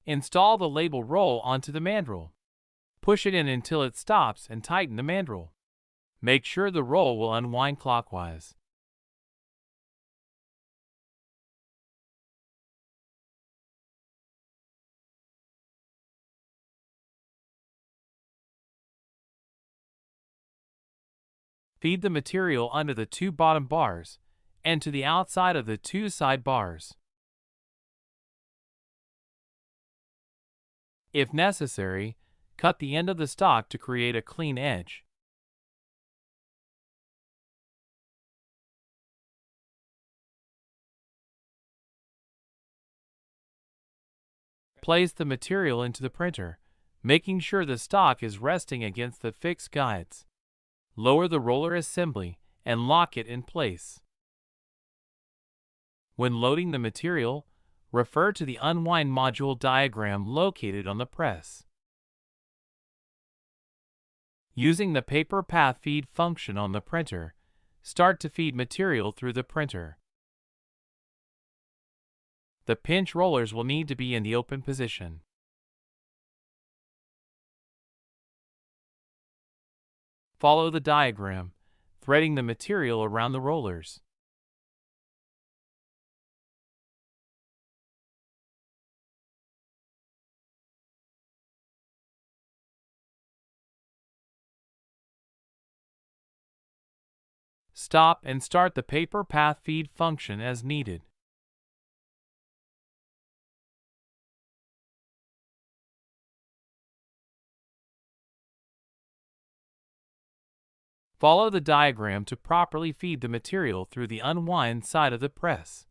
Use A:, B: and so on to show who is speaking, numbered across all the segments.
A: Install the label roll onto the mandrel. Push it in until it stops and tighten the mandrel. Make sure the roll will unwind clockwise. Feed the material under the two bottom bars and to the outside of the two side bars. If necessary, cut the end of the stock to create a clean edge. Place the material into the printer, making sure the stock is resting against the fixed guides. Lower the roller assembly and lock it in place. When loading the material, refer to the unwind module diagram located on the press. Using the paper path feed function on the printer, start to feed material through the printer. The pinch rollers will need to be in the open position. Follow the diagram, threading the material around the rollers. Stop and start the paper path feed function as needed. Follow the diagram to properly feed the material through the unwind side of the press.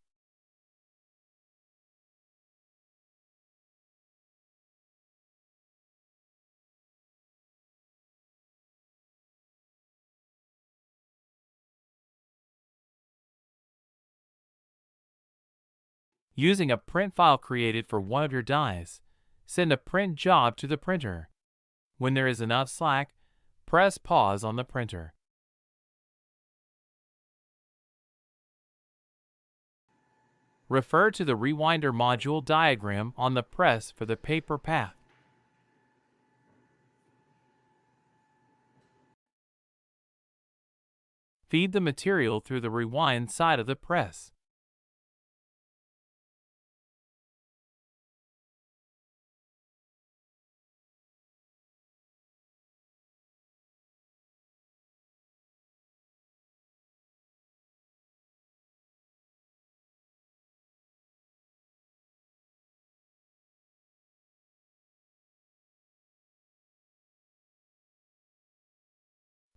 A: Using a print file created for one of your dies, send a print job to the printer. When there is enough slack, press pause on the printer. Refer to the rewinder module diagram on the press for the paper path. Feed the material through the rewind side of the press.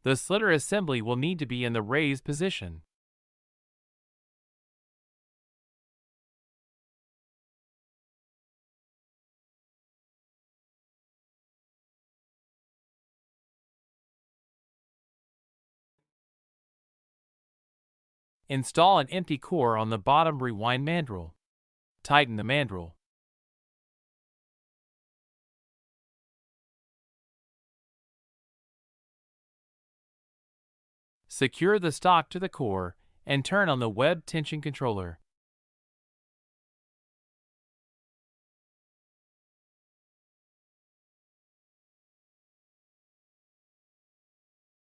A: The slitter assembly will need to be in the raised position. Install an empty core on the bottom rewind mandrel. Tighten the mandrel. Secure the stock to the core and turn on the web tension controller.